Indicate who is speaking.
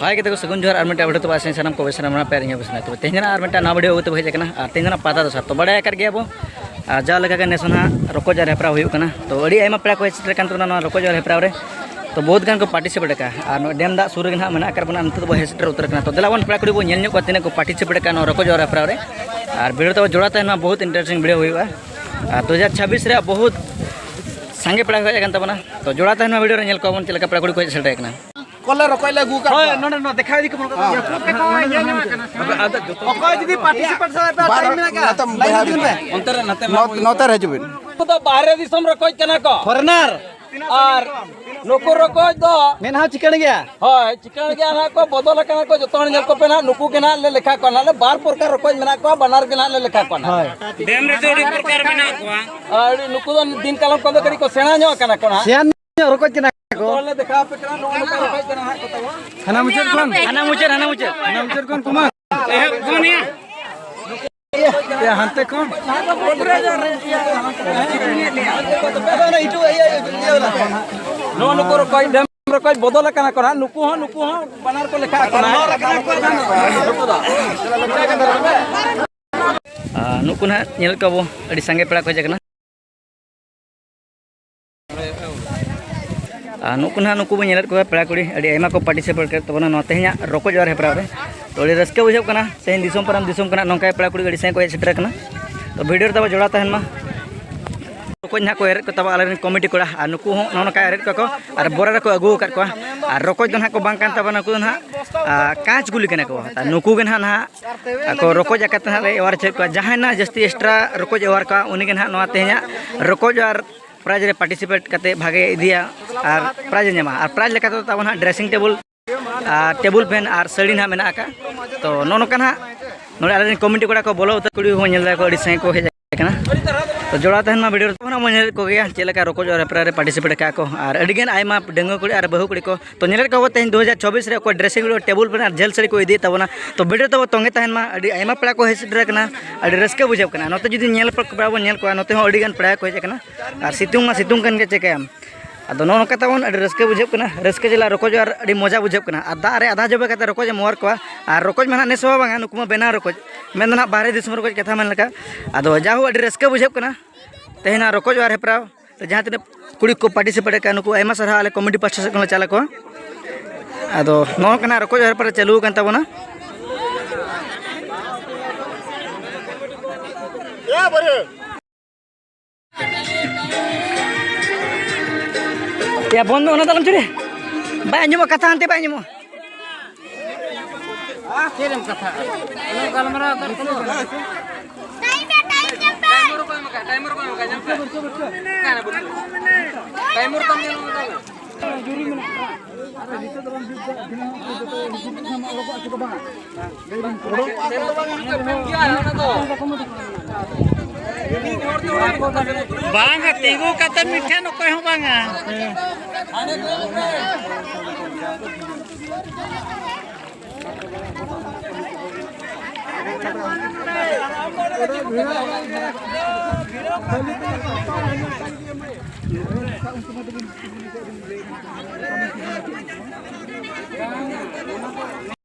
Speaker 1: हाय के सगुन जोहर are video तो आसे सामान को बेसना पैर बेसना तो तेजना ना वीडियो तो हेजना तेजना पाता दो तो बड़ा कर गया जा लगा नेसना रकोज हेप्रा होना तो अड़ी आयमा पेड़ा को हेसेटर रकोज हेप्रा रे तो बहुत गान को पार्टिसिपेट का डेम दा सूर ना मना कर बना तो हेसेटर उतर तो दिला वन पेड़ा कुड़ी बो नेल को तीन को पार्टिसिपेट का रकोज हेप्रा रे और वीडियो तो जोड़ा तहना बहुत इंटरेस्टिंग वीडियो हुआ 2026 रे बहुत सांगे पेड़ा हेजन तबना तो जोड़ा तहना वीडियो रे नेल को बन चलका पेड़ा कुड़ी को हेसेटर कना
Speaker 2: कोले रकोइले गु का
Speaker 1: होय नो नो देखा दी को
Speaker 2: ओको जदी पार्टिसिपेट से टाइम में का नतर हजबिन
Speaker 3: तो बाहरे दिसम रकोइ कना को
Speaker 1: फॉरेनर
Speaker 3: और नुकु रकोइ दो
Speaker 1: मेन हा चिकन गया
Speaker 3: होय चिकन गया ना को बदल कना को जतो नेल को पेना नुकु के ना ले लेखा को ना ले बार प्रकार रकोइ मेना को बनार के ना ले लेखा को ना
Speaker 4: डेम रे जोड़ी प्रकार मेना को
Speaker 3: और नुकु दो दिन कालम को करी को सेना नो कना को ना
Speaker 1: सेन रकोइ कना
Speaker 3: ले देखा पे कना नुकु रकोइ कना हा को तवा
Speaker 1: खाना मुचर कौन कुमार
Speaker 4: ए कौन है
Speaker 1: या हंते कौन
Speaker 3: नो नुकु रकोइ डेम रकोइ बदल कना को ना नुकु हो बनार को लेखा को ना
Speaker 1: नुकु ना नेल को बो अड़ी संगे पेड़ा को जगना नुकु ना नुकु बो नेल को पेड़ा कुड़ी अड़ी आयमा को पार्टिसिपेट कर तबना न तेहना रकोज और हेप्रा रे तो अड़ी रस्के बुझाव कना तेहन दिसम परम दिसम कना नंका पेड़ा कुड़ी अड़ी से को सेटर कना तो वीडियो तब जोड़ा तहन मा रकोज ना को एरत को तब आले कमिटी कोड़ा आ नुकु हो न नका एरत को और बोरा रे को अगु कर को और रकोज दन हा को बांग कान तबना को ना काच गुली कना को नुकु के ना को रकोज आकत ना एवार चेक को जहां ना जस्ती एक्स्ट्रा रकोज एवार का उनी के ना नवा तेहना रकोज और प्राइज रे पार्टिसिपेट करते भागे इदिया और प्राइज नेमा और प्राइज लेका तो तब ना ड्रेसिंग टेबल फैन और साड़ी ना मेना का तो नो नका ना नोडे आले कमिटी कोड़ा को बोलो तो कुड़ी हो नेल को अड़ी से को हेज कना तो जोड़ा तहन मा वीडियो तो मन को गया चेलका रकोज और हेप्रा रे पार्टिसिपेट का को और अडिगन आयमा डेंगो कुड़ी और बहु कुड़ी को तो नेल को तेन 2024 रे को ड्रेसिंग टेबल फैन और झेल साड़ी को इदी तबना तो वीडियो तो तंगे तहन मा अड़ी आयमा पेड़ा को हेसेटर कना अड़ी रस्के बुझाव कना नते जुदी नेल पर नेल को नते हो अडिगन पेड़ा को हेज कना और सितुंग मा सितुंग कन के चेकाम अदो नो नका तबन अड़ी रस्के बुझाव कना रस्के जिला रकोज और अड़ी मजा बुझाव कना आ दा रे आधा जबे कते रकोज मोर को और रकोज में नेसवा बांगा नुकुमा बेना रकोज मेन ना बाहरे दिसम रकोज कथा मन लका अदो जाहु अड़ी रस्के बुझाव कना तेहना रकोज और हेप्रा तो जहां तिना कुड़ी को पार्टिसिपेट का नुकु आयमा सरहा आले कमिटी पास से चला को अदो नो कना रकोज और हेप्रा चालू kan tabona
Speaker 2: या बरे
Speaker 1: या बंद होना dalam curi बाय anjuma kata ante बाय anjuma
Speaker 4: किरम कथा नो गलमरा कर टाइमर को मका जंप काना बोल टाइमर कम ने जूरी में अरे हितो दबन बांगा तेगो कत मिठे न कोई हो बांगा